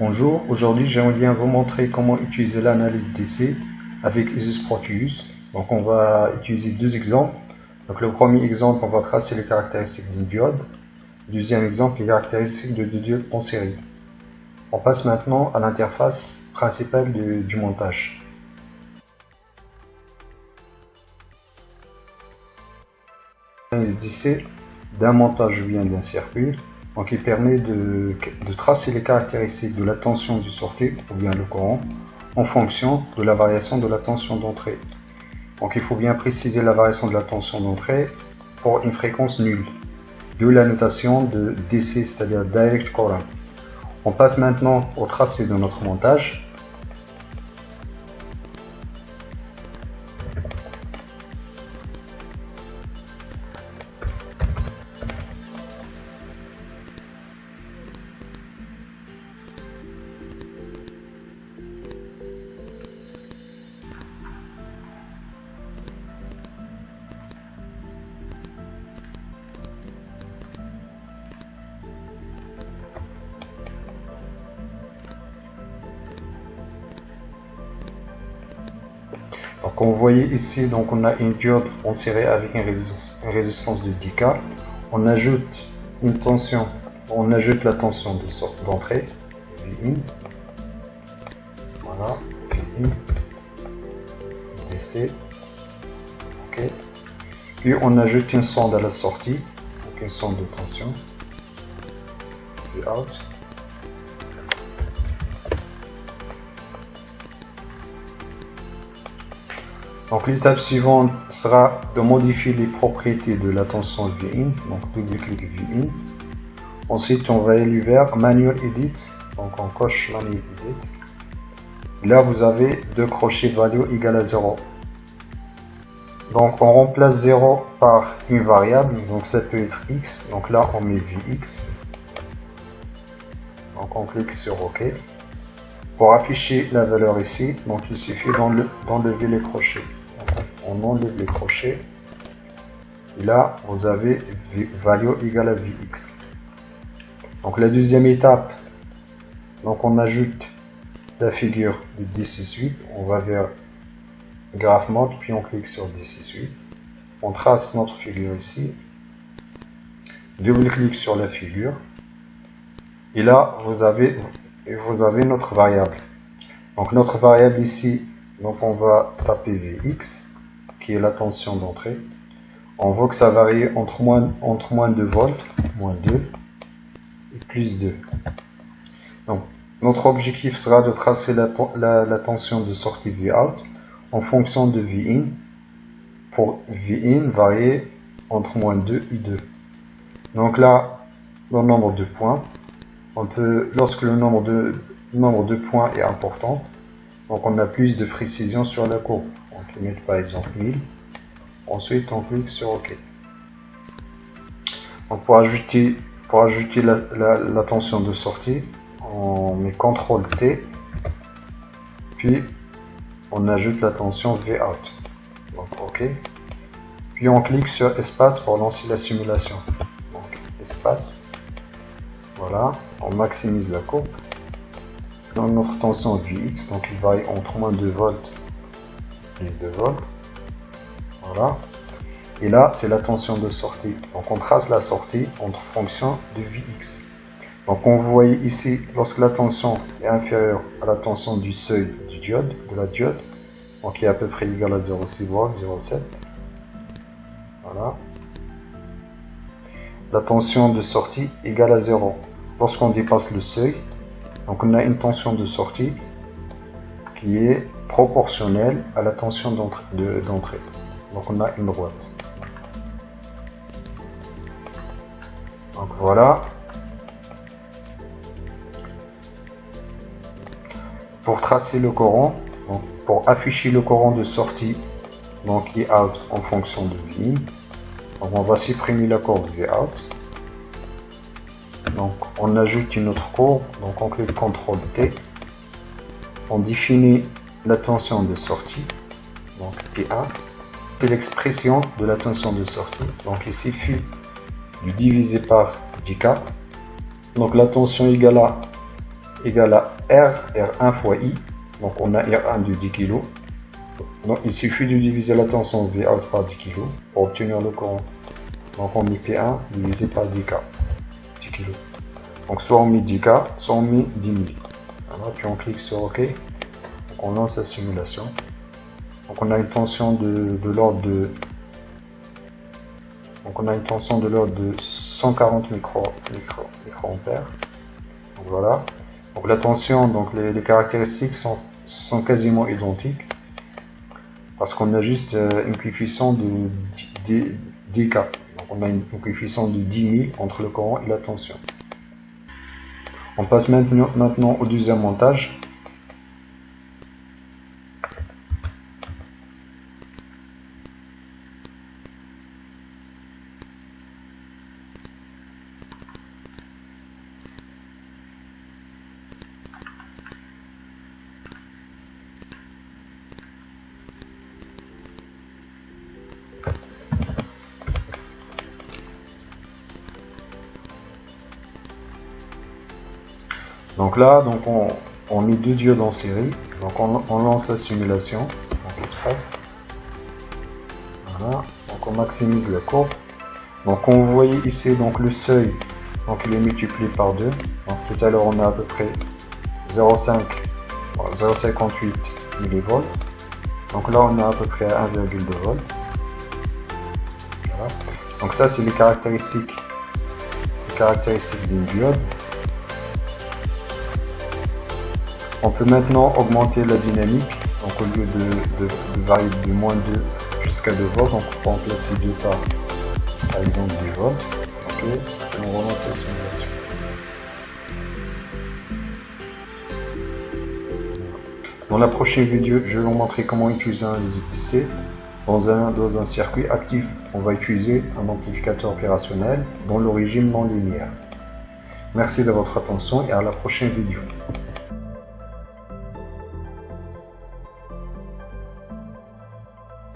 Bonjour, aujourd'hui j'aimerais bien vous montrer comment utiliser l'analyse d'essai avec Isus Proteus. Donc on va utiliser deux exemples. Donc le premier exemple, on va tracer les caractéristiques d'une diode. Deuxième exemple, les caractéristiques de deux diodes en série. On passe maintenant à l'interface principale du montage. L'analyse d'essai d'un montage ou bien d'un circuit. Donc il permet de tracer les caractéristiques de la tension du sortie ou bien le courant en fonction de la variation de la tension d'entrée. Donc il faut bien préciser la variation de la tension d'entrée pour une fréquence nulle, d'où la notation de DC, c'est-à-dire Direct Current. On passe maintenant au tracé de notre montage. Donc vous voyez ici, donc on a une diode en série avec une résistance de 10K. On ajoute une tension, on ajoute la tension d'entrée, Vin. Voilà, Vin, DC. Ok. Puis on ajoute une sonde à la sortie, donc une sonde de tension, Vout. Donc l'étape suivante sera de modifier les propriétés de la tension Vin, donc double-clic Vin. Ensuite on va aller vers Manual Edit, donc on coche Manual Edit. Là vous avez deux crochets value égale à 0. Donc on remplace 0 par une variable, donc ça peut être x, donc là on met Vx. Donc on clique sur OK. Pour afficher la valeur ici, donc il suffit d'enlever les crochets. On enlève les crochets. Et là, vous avez value égale à Vx. Donc la deuxième étape, donc on ajoute la figure de D6.8. On va vers Graph Mode, puis on clique sur D6.8. On trace notre figure ici. Double-clic sur la figure. Et là, vous avez notre variable. Donc notre variable ici, donc on va taper Vx, qui est la tension d'entrée. On voit que ça varie entre moins 2 volts, moins 2, et plus 2. Donc notre objectif sera de tracer la tension de sortie Vout en fonction de Vin, pour Vin varier entre moins 2 et 2. Donc là, le nombre de points, lorsque le nombre de points est important, donc on a plus de précision sur la courbe. On peut mettre par exemple 1000. Ensuite on clique sur OK. Donc pour ajouter la tension de sortie, on met CTRL T, puis on ajoute la tension Vout. Donc OK. Puis on clique sur espace pour lancer la simulation. Donc espace. Voilà, on maximise la courbe. Dans notre tension Vx, donc il varie entre moins 2 volts et 2 volts. Voilà. Et là, c'est la tension de sortie. Donc on trace la sortie en fonction de Vx. Donc on voit ici, lorsque la tension est inférieure à la tension du seuil de la diode, donc qui est à peu près égal à 0,6 volts, 0,7. Voilà. La tension de sortie égale à 0. Lorsqu'on dépasse le seuil, donc on a une tension de sortie qui est proportionnelle à la tension d'entrée. Donc on a une droite. Donc voilà. Pour tracer le courant, donc pour afficher le courant de sortie, donc qui est out en fonction de Vin, donc on va supprimer la courbe Vout. Donc on ajoute une autre courbe, donc on clique CTRL T, on définit la tension de sortie, donc PA, c'est l'expression de la tension de sortie, donc ici fut divisé par 10K, donc la tension égale à égale à R1 fois I. Donc on a R1 de 10 kg. Donc il suffit de diviser la tension Vout par 10 kg pour obtenir le courant. Donc on met P1 divisé par 10K. 10 kg. Donc soit on met 10K, soit on met 10 000. Voilà, puis on clique sur OK. Donc on lance la simulation. Donc on a une tension de l'ordre de... Donc on a une tension de l'ordre de 140 microampères. Donc voilà. Donc la tension, donc les caractéristiques sont quasiment identiques. Parce qu'on a juste une coefficient de 10K. Donc on a une coefficient de 10 000 entre le courant et la tension. On passe maintenant au deuxième montage. Donc là, donc on met deux diodes en série. Donc on lance la simulation. Donc il se passe. Voilà. Donc on maximise la courbe. Donc on voyait ici donc le seuil. Donc il est multiplié par 2. Donc tout à l'heure on a à peu près 0,58 mV. Donc là on a à peu près 1,2 V. Voilà. Donc ça c'est les caractéristiques d'une diode. On peut maintenant augmenter la dynamique, donc au lieu de varier de moins 2 jusqu'à 2 volts, donc on peut remplacer 2 par exemple 10 volts. Ok, et on relance la simulation. Dans la prochaine vidéo, je vais vous montrer comment utiliser un IC. Dans un circuit actif, on va utiliser un amplificateur opérationnel dont l'origine non linéaire. Merci de votre attention et à la prochaine vidéo.